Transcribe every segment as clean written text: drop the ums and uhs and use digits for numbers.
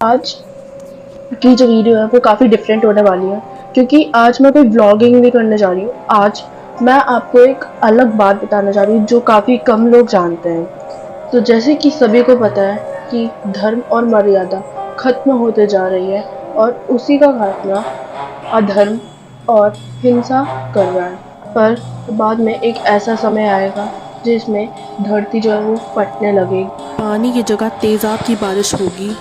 आज की जो वीडियो है वो काफ़ी डिफरेंट होने वाली है, क्योंकि आज मैं कोई व्लॉगिंग नहीं करने जा रही हूँ। आज मैं आपको एक अलग बात बताने जा रही हूँ जो काफ़ी कम लोग जानते हैं। तो जैसे कि सभी को पता है कि धर्म और मर्यादा खत्म होते जा रही है और उसी का खात्मा अधर्म और हिंसा कर रहा है। पर बाद में एक ऐसा समय आएगा जिसमें धरती जो है वो फटने लगेगी, पानी की जगह तेजाब की बारिश होगी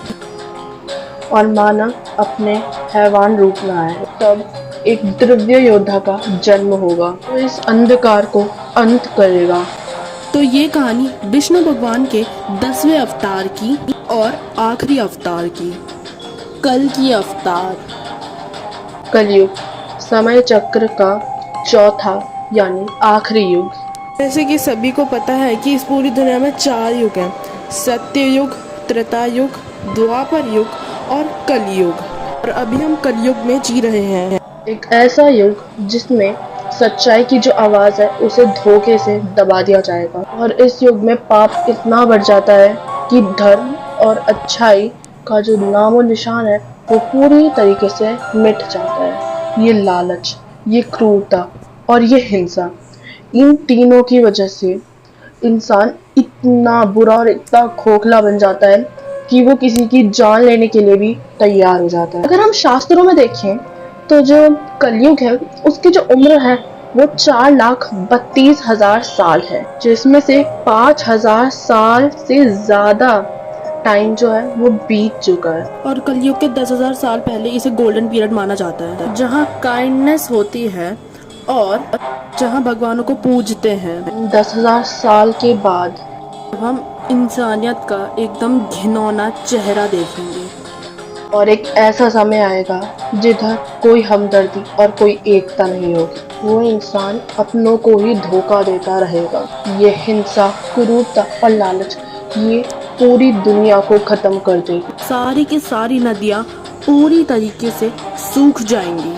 और मानव अपने हैवान रूप में आए। तब एक द्रव्य योद्धा का जन्म होगा जो इस अंधकार को अंत करेगा। तो ये कहानी विष्णु भगवान के 10वें अवतार की और आखिरी अवतार की, कल की अवतार। कलयुग समय चक्र का चौथा यानी आखिरी युग। जैसे कि सभी को पता है कि इस पूरी दुनिया में 4 युग हैं: सत्य युग, त्रेता युग, द्वापर युग और कलयुग। और अभी हम कलयुग में जी रहे हैं। एक ऐसा युग जिसमें सच्चाई की जो आवाज है उसे धोखे से दबा दिया जाएगा, और इस युग में पाप इतना बढ़ जाता है कि धर्म और अच्छाई का जो नामो निशान है वो पूरी तरीके से मिट जाता है। ये लालच, ये क्रूरता और ये हिंसा, इन तीनों की वजह से इंसान इतना बुरा और इतना खोखला बन जाता है कि वो किसी की जान लेने के लिए भी तैयार हो जाता है। अगर हम शास्त्रों में देखें तो जो कलयुग है उसकी जो उम्र है वो 4,32,000 साल है, जिसमें से 5,000 साल से ज्यादा टाइम जो है वो बीत चुका है। और कलयुग के 10,000 साल पहले इसे गोल्डन पीरियड माना जाता है, जहाँ काइंडनेस होती है और जहाँ भगवानों को पूजते हैं। 10,000 साल के बाद हम इंसानियत का एकदम घिनौना चेहरा देखेंगे। और एक ऐसा समय आएगा जिधर कोई हमदर्दी और कोई एकता नहीं होगी। वो इंसान अपनों को ही धोखा देता रहेगा। ये हिंसा, क्रूरता और लालच ये पूरी दुनिया को खत्म कर देगी। सारी की सारी नदियाँ पूरी तरीके से सूख जाएंगी।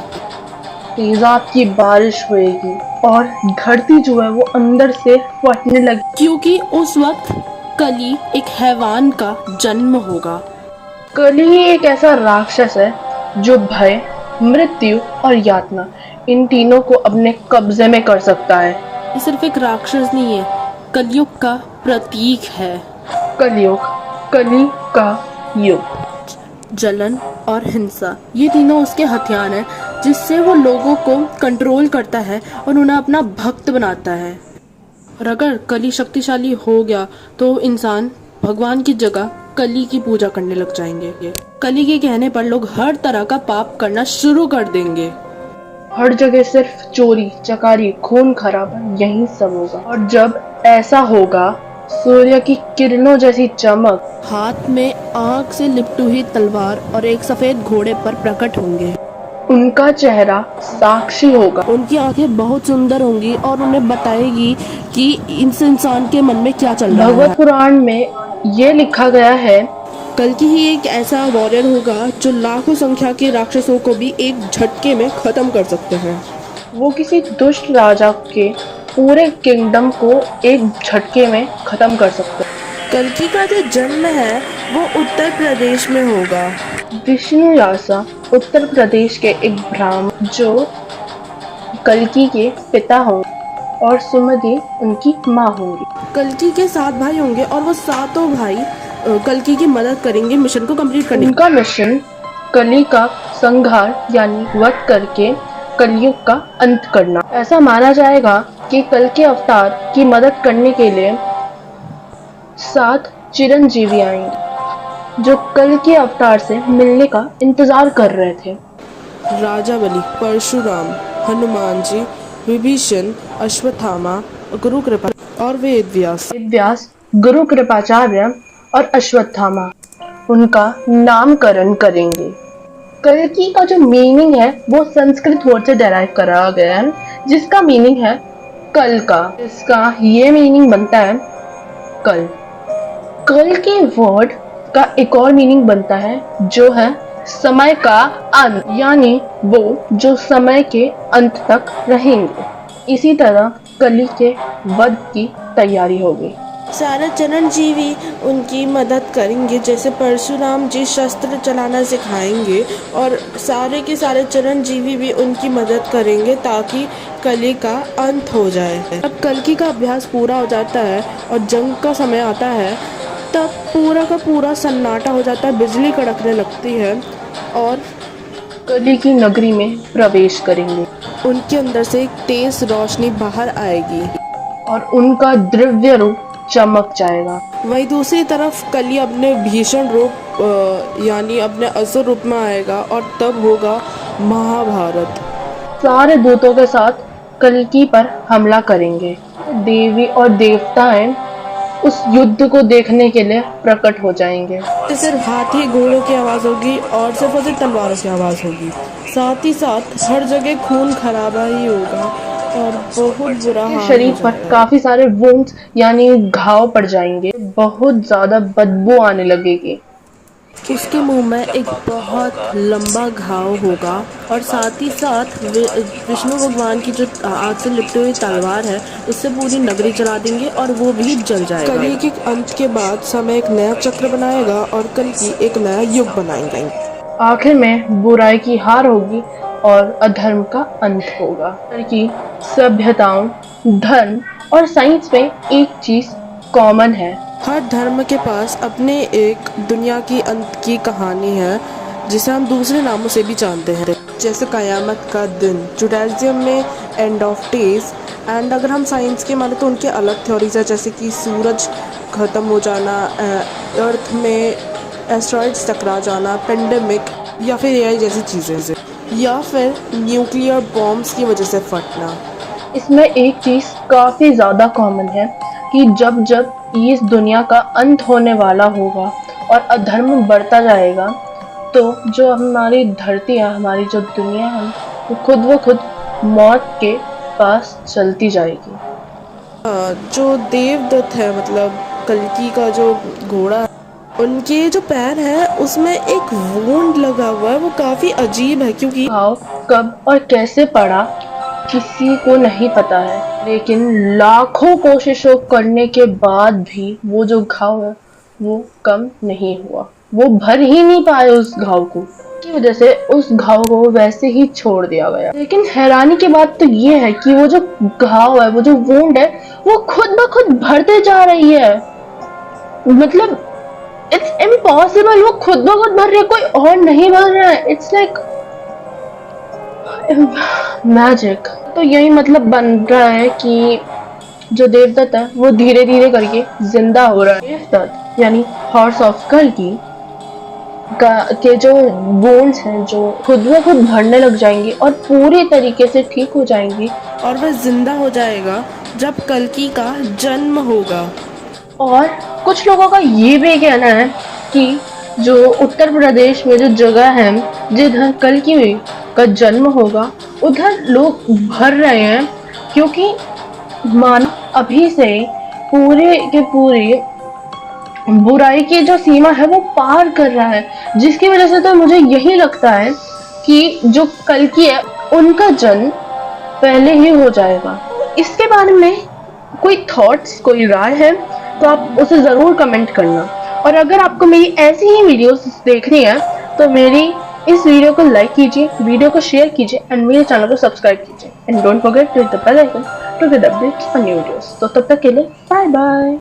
तेजाब की बारिश होएगी और धरती जो है वो अंदर से फटने लगी, क्योंकि उस वक्त कली एक हैवान का जन्म होगा। कल ही एक ऐसा राक्षस है जो भय, मृत्यु और यातना इन तीनों को अपने कब्जे में कर सकता है। ये सिर्फ एक राक्षस नहीं है, कलयुग का प्रतीक है। कलयुग, कली का युग। जलन और हिंसा ये तीनों उसके हथियार हैं, जिससे वो लोगों को कंट्रोल करता है और उन्हें अपना भक्त बनाता है। और अगर कली शक्तिशाली हो गया तो इंसान भगवान की जगह कली की पूजा करने लग जाएंगे। कली के कहने पर लोग हर तरह का पाप करना शुरू कर देंगे। हर जगह सिर्फ चोरी, चकारी, खून खराबा यही सब होगा। और जब ऐसा होगा सूर्य की किरणों जैसी चमक हाथ में आग से लिपटी हुई तलवार और एक सफेद घोड़े पर प्रकट होंगे। उनका चेहरा साक्षी होगा। उनकी आंखें बहुत सुंदर होंगी और उन्हें बताएगी कि इस इंसान के मन में क्या चल रहा है। भगवत पुराण में ये लिखा गया है, कल्कि ही एक ऐसा वॉरियर होगा जो लाखों संख्या के राक्षसों को भी एक झटके में खत्म कर सकते हैं। वो किसी दुष्ट राजा के पूरे किंगडम को एक झटके में खत्म कर सकते हैं। कल्कि का जो जन्म है वो उत्तर प्रदेश में होगा। विष्णु व्यासा उत्तर प्रदेश के एक ब्राह्मण जो कल्कि के पिता होंगे और सुमति उनकी माँ होंगी। कल्कि के 7 भाई होंगे और वो सातों भाई कल्कि की मदद करेंगे मिशन को कंप्लीट करने। उनका मिशन कली का संहार यानी वध करके कलयुग का अंत करना। ऐसा माना जाएगा कि कल के अवतार की मदद करने के लिए 7 चिरंजीवी आएंगे जो कल के अवतार से मिलने का इंतजार कर रहे थे। राजा बलि, परशुराम, हनुमान जी, विभीषण, अश्वत्थामा, गुरु कृपा और वेद व्यास। व्यास, गुरु कृपाचार्य और अश्वत्थामा उनका नामकरण करेंगे। कल्कि का जो मीनिंग है वो संस्कृत वर्ड से डेराइव करा गया है, जिसका मीनिंग है कल का। इसका ये मीनिंग बनता है कल। कल के वर्ड का एक और मीनिंग बनता है जो है समय का अंत, यानी वो जो समय के अंत तक रहेंगे। इसी तरह कली के वध की तैयारी होगी। सारे चिरंजीवी उनकी मदद करेंगे, जैसे परशुराम जी शस्त्र चलाना सिखाएंगे और सारे के सारे चिरंजीवी भी उनकी मदद करेंगे ताकि कली का अंत हो जाए। जब कल्कि का अभ्यास पूरा हो जाता है और जंग का समय आता है, तब पूरा का पूरा सन्नाटा हो जाता है, बिजली कड़कने लगती है और कली की नगरी में प्रवेश करेंगे उनके अंदर से एक तेज रोशनी बाहर आएगी और उनका दिव्य रूप चमक जाएगा। वहीं दूसरी तरफ कली अपने भीषण रूप यानी अपने असुर रूप में आएगा और तब होगा महाभारत। सारे दूतों के साथ कल्कि पर हमला करेंगे। देवी और देवताएं उस युद्ध को देखने के लिए प्रकट हो जाएंगे। सिर्फ हाथी घोड़ों की आवाज होगी और सिर्फ तलवारों की आवाज होगी। साथ ही साथ हर जगह खून खराबा ही होगा और बहुत बुरा हाल शरीर पर काफी सारे वुंड्स यानी घाव पड़ जाएंगे। बहुत ज्यादा बदबू आने लगेगी। उसके मुंह में एक बहुत लंबा घाव होगा और साथ ही साथ विष्णु भगवान की जो आग से लिपटी हुई तलवार है उससे पूरी नगरी जला देंगे और वो भी जल जाएगा। कली के अंत के बाद समय एक नया चक्र बनाएगा और कल्कि एक नया युग बनाएंगे। आखिर में बुराई की हार होगी और अधर्म का अंत होगा। कि सभ्यताओं, धर्म और साइंस में एक चीज कॉमन है। हर धर्म के पास अपने एक दुनिया की अंत की कहानी है जिसे हम दूसरे नामों से भी जानते हैं, जैसे कयामत का दिन, जुडाइज्म में एंड ऑफ डेज। एंड अगर हम साइंस के माने तो उनके अलग थ्योरीज है, जैसे कि सूरज ख़त्म हो जाना, अर्थ में एस्ट्रॉइड्स टकरा जाना, पेंडेमिक या फिर एआई जैसी चीज़ें, या फिर न्यूक्लियर बॉम्ब्स की वजह से फटना। इसमें एक चीज काफी ज्यादा कॉमन है कि जब जब इस दुनिया का अंत होने वाला होगा और अधर्म बढ़ता जाएगा, तो जो हमारी धरती है, हमारी जो दुनिया है, वो खुद व खुद मौत के पास चलती जाएगी। जो देवदत्त है, मतलब कल्कि का जो घोड़ा है, उनके जो पैर है उसमें एक वुंड लगा हुआ है। वो काफी अजीब है क्योंकि घाव कब और कैसे पड़ा किसी को नहीं पता है, लेकिन लाखों कोशिशों करने के बाद भी वो जो घाव है वो कम नहीं हुआ। वो भर ही नहीं पाए उस घाव को, की वजह से उस घाव को वैसे ही छोड़ दिया गया। लेकिन हैरानी की बात तो ये है कि वो जो घाव है, वो जो वुंड है, वो खुद ब खुद भरते जा रही है। मतलब इट्स इम्पॉसिबल, वो खुद ब खुद भर रही है, कोई और नहीं भर रहा है। It's like magic. तो यही मतलब बन रहा है कि जो देवदत्त है वो धीरे धीरे करके जिंदा हो रहा है। देवदत्त यानी हॉर्स ऑफ कल्कि के जो बोन्स हैं, जो खुद ब खुद भरने लग जाएंगी और पूरी तरीके से ठीक हो जाएंगी और वह जिंदा हो जाएगा जब कल्कि का जन्म होगा। और कुछ लोगों का ये भी कहना है कि जो उत्तर प्रदेश में जो जगह है जिधर कल्कि का जन्म होगा, उधर लोग भर रहे हैं क्योंकि मानव अभी से पूरे के पूरे बुराई की जो सीमा है वो पार कर रहा है, जिसकी वजह से तो मुझे यही लगता है कि जो कल्कि है उनका जन्म पहले ही हो जाएगा। इसके बारे में कोई थॉट्स, कोई राय है तो आप उसे ज़रूर कमेंट करना। और अगर आपको मेरी ऐसी ही वीडियोस देखनी है तो मेरी इस वीडियो को लाइक कीजिए, वीडियो को शेयर कीजिए एंड मेरे चैनल को सब्सक्राइब कीजिए and don't forget to hit the bell icon to get updates on new videos. तो तब तक के लिए बाय बाय।